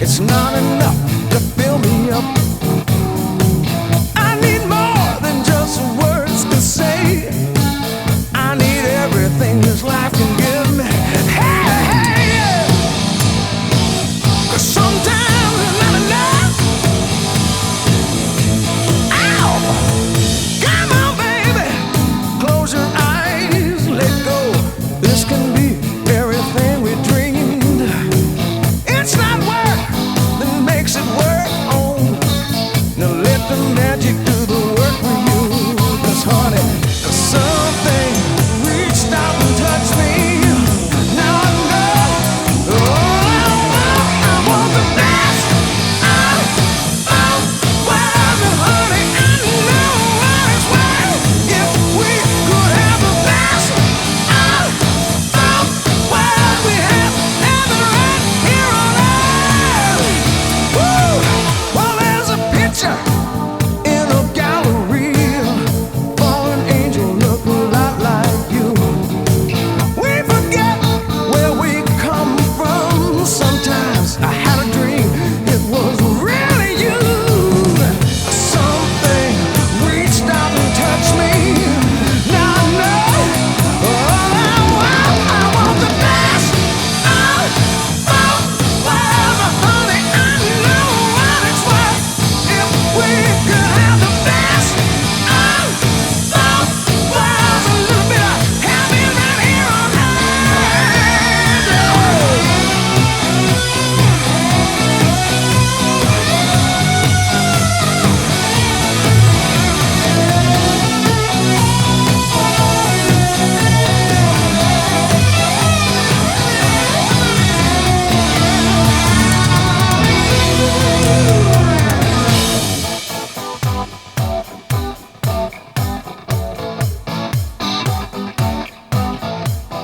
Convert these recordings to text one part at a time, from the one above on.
it's not enough to fill me up. I need more than just words to say. I need everything this life can give me. Hey, hey, yeah. 'Cause sometimes it's not enough. Ow! Come on, baby. Close your eyes, let go. This can be everything we dreamed. It's not work that makes it work. Oh, now let the magic do the work for you. 'Cause honey, something reached out and touched me. Now I know, oh, I want the best. Well, honey, I know what it's worth. If we could have the best, well, we have heaven right here on earth. Woo! Well, there's a picture in a gallery. Fallen angel look a lot like you. We forget where we come from. Sometimes I had a dream it was really you. Something reached out and touched me. Now I know, oh, I want the best. Well, honey, I know what it's worth. If we could have the best, well, there's a little bit of heaven right here on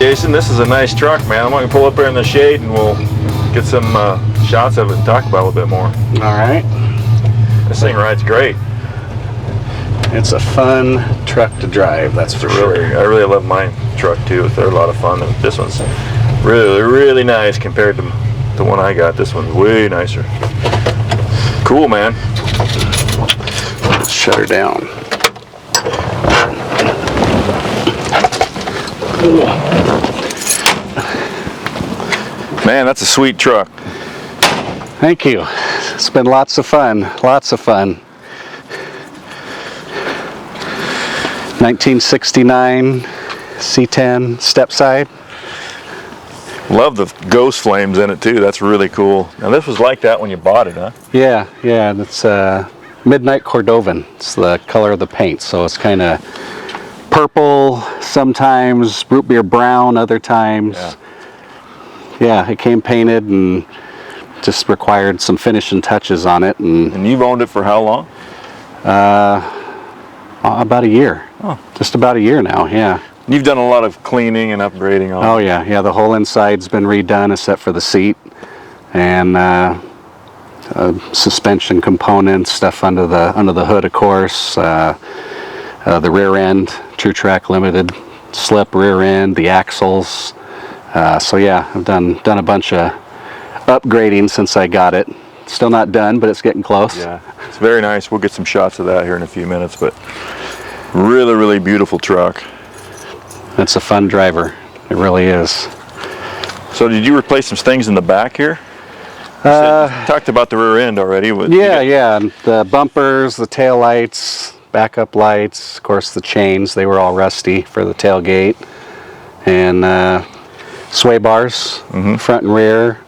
Jason, this is a nice truck, man. I'm going to pull up here in the shade and we'll get some shots of it and talk about it a little bit more. All right. This thing rides great. It's a fun truck to drive, that's for sure. I really love my truck too. They're a lot of fun. And this one's really, really nice compared to the one I got. This one's way nicer. Cool, man. Let's shut her down. Man, that's a sweet truck. Thank you. It's been lots of fun. Lots of fun. 1969 C10 step side. Love the ghost flames in it too. That's really cool. Now this was like that when you bought it, huh? Yeah, yeah. It's Midnight Cordovan. It's the color of the paint, so it's kind of purple sometimes, root beer brown other times. Yeah, it came painted and just required some finishing touches on it. And you've owned it for how long? About a year. Oh. Just about a year now, yeah. You've done a lot of cleaning and upgrading on it. Oh yeah, yeah. The whole inside's been redone except for the seat and suspension components, stuff under the hood, of course. The rear end, True Track Limited slip rear end, the axles. So yeah, I've done a bunch of upgrading since I got it. Still not done, but it's getting close. Yeah, it's very nice. We'll get some shots of that here in a few minutes, but really, really beautiful truck. It's a fun driver. It really is. So did you replace some things in the back here? You talked about the rear end already. Yeah. The bumpers, the tail lights, backup lights, of course the chains, they were all rusty for the tailgate. And sway bars, front and rear.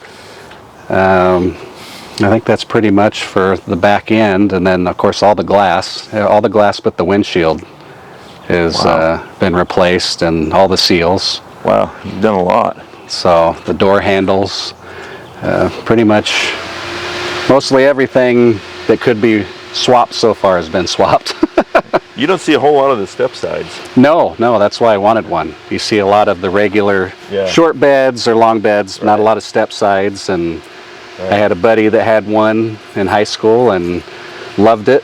I think that's pretty much for the back end, and then of course all the glass but the windshield has been replaced, and all the seals. Wow, you've done a lot. So the door handles, pretty much mostly everything that could be swapped so far has been swapped. You don't see a whole lot of the step sides. No, that's why I wanted one. You see a lot of the regular short beds or long beds, not a lot of step sides, and I had a buddy that had one in high school and loved it.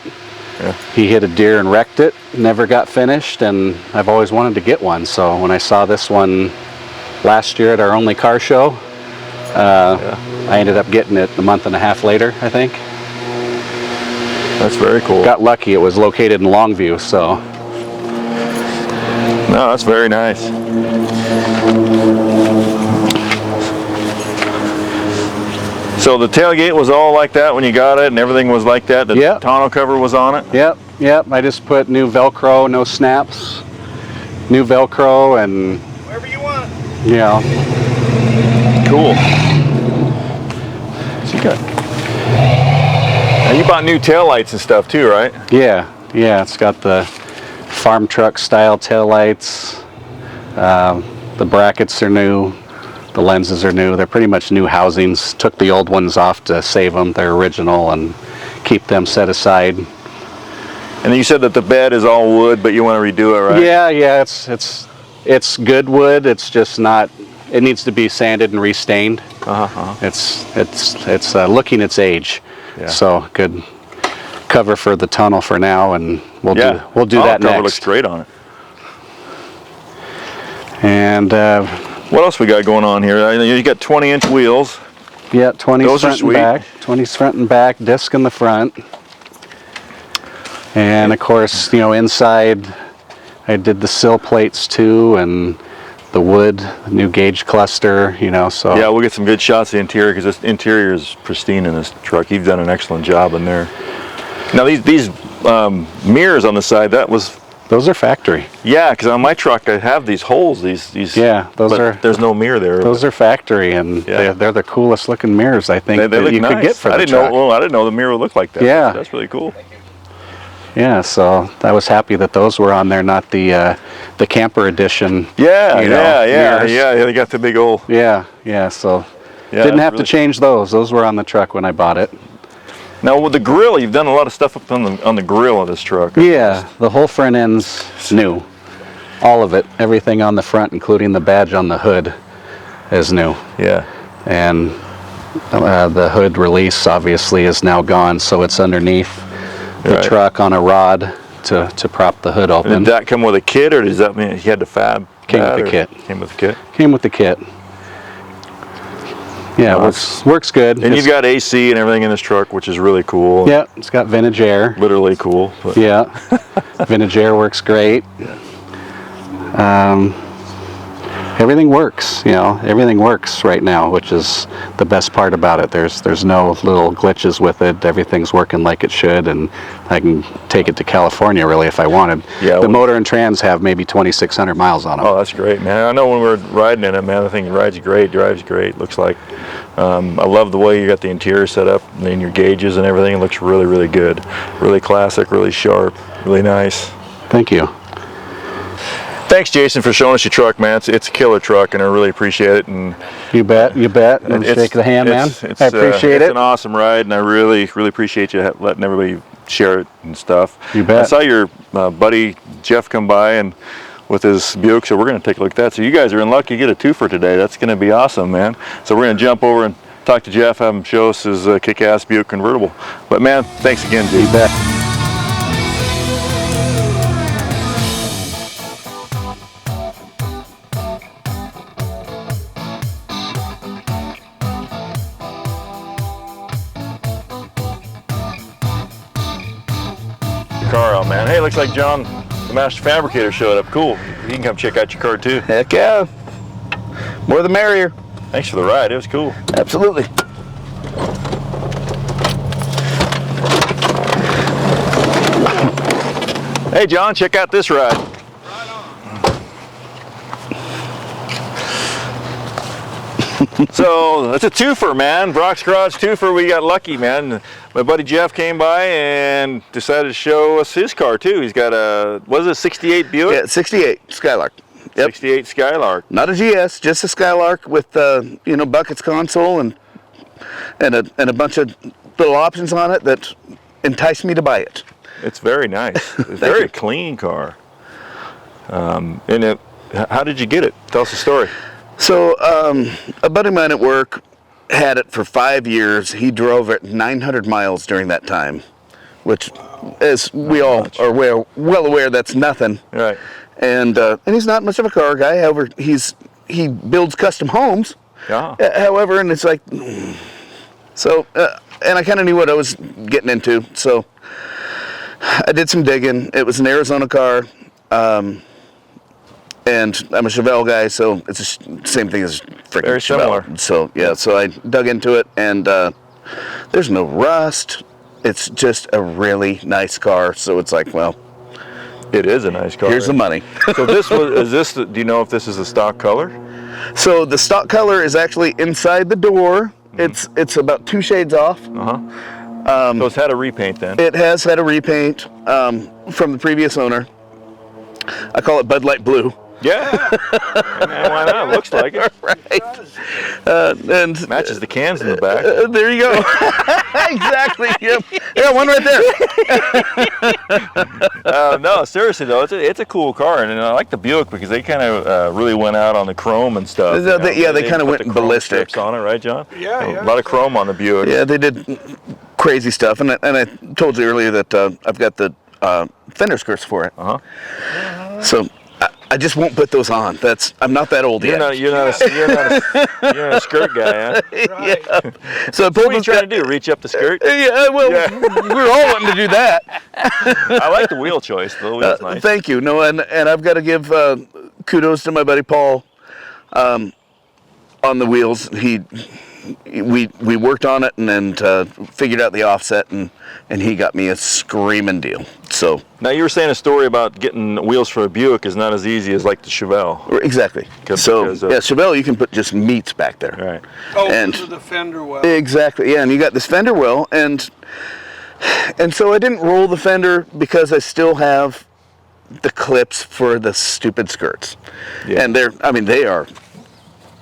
Yeah. He hit a deer and wrecked it, never got finished, and I've always wanted to get one. So when I saw this one last year at our only car show, I ended up getting it a month and a half later, I think. That's very cool. Got lucky, it was located in Longview, so. No, that's very nice. So the tailgate was all like that when you got it, and everything was like that? The tonneau cover was on it? Yep. I just put new Velcro, no snaps. New Velcro and... Wherever you want. Yeah. Cool. So you got... Now you bought new taillights and stuff too, right? Yeah. It's got the farm truck style taillights. The brackets are new. The lenses are new. They're pretty much new housings. Took the old ones off to save them. They're original and keep them set aside. And you said that the bed is all wood, but you want to redo it, right? Yeah. It's good wood. It's just not. It needs to be sanded and restained. It's looking its age. Yeah. So good cover for the tunnel for now, and we'll do that next. The cover looks great on it. And what else we got going on here? You got 20-inch wheels. Yeah, 20 Those front are sweet. and back. 20s front and back, disc in the front. And of course, inside I did the sill plates too, and the wood, new gauge cluster, so. Yeah, we'll get some good shots of the interior, because this interior is pristine in this truck. You've done an excellent job in there. Now these mirrors on the side, those are factory. Yeah, because on my truck I have these holes. These. Yeah, there's no mirror there. Those are factory, and they're the coolest looking mirrors I think they look you nice. Could get for the truck. I didn't know the mirror would look like that. Yeah, that's really cool. Yeah, so I was happy that those were on there, not the camper edition. Yeah. Mirrors. They got the big old. Yeah. So didn't have to change those. Those were on the truck when I bought it. Now with the grill, you've done a lot of stuff up on the grill of this truck. Yeah, the whole front end's new. All of it, everything on the front, including the badge on the hood, is new. Yeah. And the hood release obviously is now gone, so it's underneath the truck on a rod to prop the hood open. And did that come with a kit, or does that mean he had to fab? Came with the kit. Came with the kit. Came with the kit. Yeah, works good. And you've got AC and everything in this truck, which is really cool. Yeah, it's got vintage air. Literally cool. But. Yeah, vintage air works great. Everything works. Everything works right now, which is the best part about it. There's no little glitches with it. Everything's working like it should, and I can take it to California really if I wanted. Yeah, the motor and trans have maybe 2,600 miles on them. Oh, that's great, man. I know when we were riding in it, man, the thing rides great, drives great. Looks like I love the way you got the interior set up and your gauges and everything. It looks really, really good. Really classic, really sharp, really nice. Thank you. Thanks, Jason, for showing us your truck, man. It's a killer truck, and I really appreciate it. And you bet. And shake the hand, man. I appreciate it. It's an awesome ride, and I really, really appreciate you letting everybody share it and stuff. You bet. I saw your buddy Jeff come by and with his Buick, so we're going to take a look at that. So you guys are in luck. You get a twofer today. That's going to be awesome, man. So we're going to jump over and talk to Jeff, have him show us his kick-ass Buick Convertible. But man, thanks again, dude. You bet. Car out, man. Hey, looks like John, the master fabricator, showed up. Cool. You can come check out your car too. Heck yeah. More the merrier. Thanks for the ride. It was cool. Absolutely. Hey, John, check out this ride. Right on. So that's a twofer, man. Brock's Garage twofer. We got lucky, man. My buddy Jeff came by and decided to show us his car too. He's got a, what is it, 68 Buick? Yeah, 68 Skylark. Yep. 68 Skylark. Not a GS, just a Skylark with buckets console and a bunch of little options on it that enticed me to buy it. It's very nice. It's a very clean car. How did you get it? Tell us the story. So a buddy of mine at work had it for 5 years. He drove it 900 miles during that time, which, as we all are well aware, that's nothing. Right. And he's not much of a car guy. However, he builds custom homes, Yeah. However, and it's like, so, and I kind of knew what I was getting into, so I did some digging. It was an Arizona car, and I'm a Chevelle guy, so it's the same thing as freaking Very Chevelle. similar. So yeah, so I dug into it, and there's no rust. It's just a really nice car. So it's like, well, It is a nice car. here's the money. So do you know if this is a stock color? So the stock color is actually inside the door. It's about 2 shades off. So it's had a repaint then. It has had a repaint from the previous owner. I call it Bud Light Blue. Yeah. Man, why not? Looks like it. Right. And Matches the cans in the back. there you go. Exactly. Yep. Yeah, one right there. No, seriously though, it's a cool car, and I like the Buick because they kind of really went out on the chrome and stuff. They kind of put went the chrome ballistic strips on it, right, John? Yeah, A lot of chrome on the Buick. Yeah, they did crazy stuff, and I told you earlier that I've got the fender skirts for it. So I just won't put those on. I'm not that old yet. You're not a skirt guy, huh? Right. Yeah. So I What pulled are you those trying to do? Reach up the skirt? Yeah, well, we're all wanting to do that. I like the wheel choice. The wheel's nice. Thank you. No, and I've got to give kudos to my buddy Paul on the wheels. We worked on it and figured out the offset, and he got me a screaming deal. So Now you were saying a story about getting wheels for a Buick is not as easy as like the Chevelle. exactly. Because Chevelle, you can put just meats back there. Right. Oh, And- because of the fender well. Exactly. Yeah, and you got this fender well, and so I didn't roll the fender because I still have the clips for the stupid skirts, Yeah. and they are.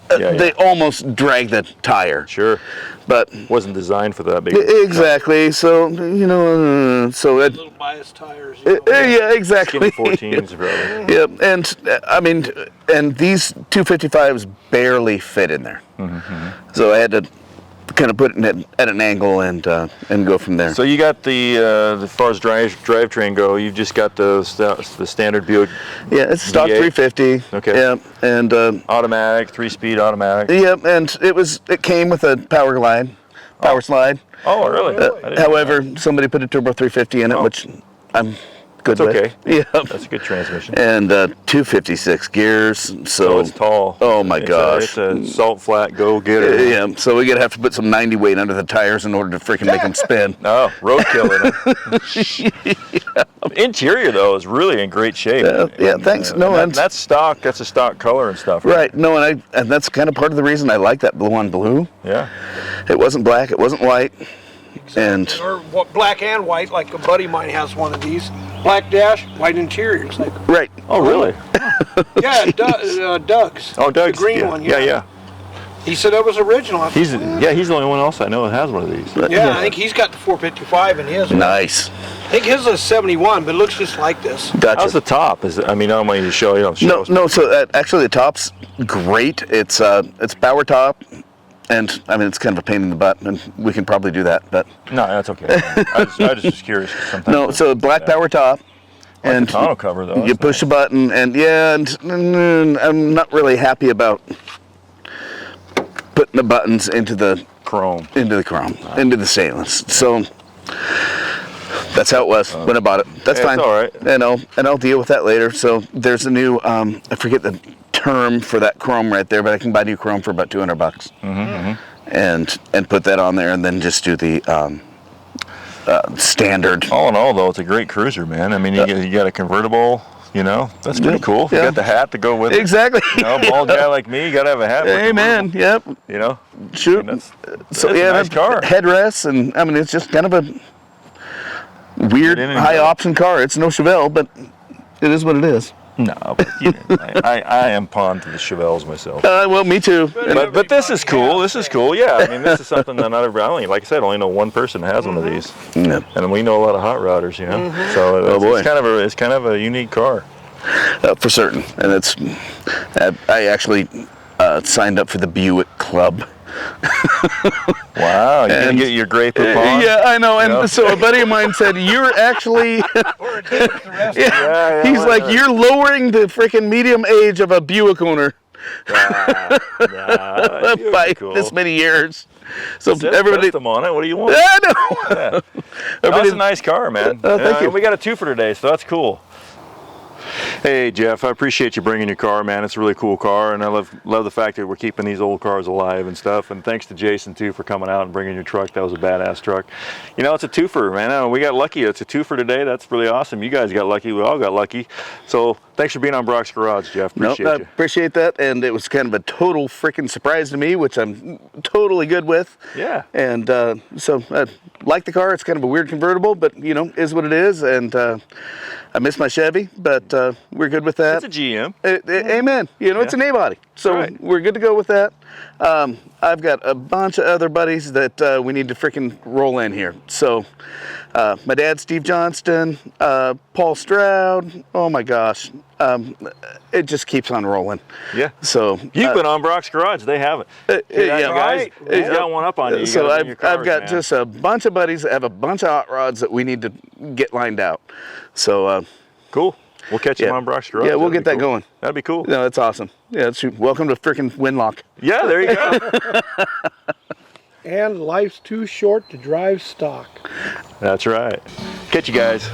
They almost drag the tire. Sure. But Wasn't designed for that big. exactly. So Little bias tires. yeah, exactly. Skinny 14s probably. Yep, and and these 255s barely fit in there. So I had to kind of put it at an angle and go from there. So you got as far as drivetrain go, you've just got the standard Buick yeah, it's stock V8. 350. Okay. Yeah, and automatic, 3-speed automatic. yep, and it came with a power slide. Oh, really? I didn't know However, somebody put a turbo 350 in it, which I'm good It's with. okay. Yeah. That's a good transmission. And 256 gears. So it's tall. Oh my gosh. It's a salt flat go-getter. Yeah, so we're gonna have to put some 90 weight under the tires in order to freaking make them spin. No, roadkill in it. Interior though is really in great shape. Yeah, thanks. No, and that's stock. That's a stock color and stuff. right. No, and that's kind of part of the reason I like that blue on blue. Yeah. It wasn't black. It wasn't white. And Or what, black and white, like a buddy of mine has one of these. Black dash, white interior. It's like, right. Oh, really? yeah, Doug's. Oh, Doug's. The green yeah. one. Yeah. He said that was original. I thought, He's the only one else I know that has one of these. yeah, I think he's got the 455 in his. Nice. I think his is 71, but it looks just like this. Gotcha. How's the top? I don't want you to show. No. So actually, the top's great. It's power top, and it's kind of a pain in the butt, and we can probably do that. But No, that's okay. I just was curious. Sometimes no. So black power top, and and the tonneau cover though. you push a button, and and I'm not really happy about putting the buttons into the chrome. into the stainless. So that's how it was when I bought it. That's Hey, fine. it's all right. And I'll deal with that later. So there's a new I forget the term for that chrome right there, but I can buy new chrome for about $200. And put that on there, and then just do the standard. All in all, though, it's a great cruiser, man. I mean, you got a convertible. That's pretty cool. You Yeah. got the hat to go with it. Exactly. Bald guy like me, you gotta have a hat. with Hey man, yep. the Shoot. That's So a nice car. Headrests, and it's just kind of a weird Get in and high go. option car. It's no Chevelle, but it is what it is. No, but I am pawned to the Chevelles myself. Well, me too. But this is cool. This is cool. Yeah, I mean, this is something that not everybody. Like I said, only know one person has one of these, Yeah. and we know a lot of hot rodders. So boy. it's kind of a unique car. For certain, and it's. I actually signed up for the Buick Club. Wow, you're gonna get your gray poupon? Yeah, I know. And Yeah. so a buddy of mine said, "You're actually." Or a day with the rest of Yeah. Yeah, He's why like, not? "You're lowering the freaking medium age of a Buick owner." Nah, by cool. this many years. So Says everybody, custom on it. What do you want? I know. Yeah. That's Everybody, a nice car, man. thank you. We got a twofer today, so that's cool. Hey Jeff, I appreciate you bringing your car, man. It's a really cool car, and I love the fact that we're keeping these old cars alive and stuff. And thanks to Jason too for coming out and bringing your truck. That was a badass truck. You know, it's a twofer, man. We got lucky. It's a twofer today. That's really awesome. You guys got lucky. We all got lucky. So thanks for being on Brock's Garage, Jeff. Appreciate I you. appreciate that, and it was kind of a total freaking surprise to me, which I'm totally good with. Yeah. And so I like the car. It's kind of a weird convertible, but you know, is what it is. And I miss my Chevy, but we're good with that. It's a GM. Amen. You know, it's an A-body, so Right. we're good to go with that. I've got a bunch of other buddies that we need to freaking roll in here. So my dad, Steve Johnston, Paul Stroud. Oh my gosh, it just keeps on rolling. Yeah. So You've been on Brock's Garage. They haven't. yeah, guys, he's got one up on you. You So gotta bring your I've cars, got man. just a bunch of buddies that have a bunch of hot rods that we need to get lined out. So Cool. We'll catch him yeah. on Brock's Garage. Yeah, we'll That'd get be that cool. going. That'd be cool. No, that's awesome. Yeah, welcome to freaking Winlock. Yeah, there you go. And life's too short to drive stock. That's right. Catch you guys.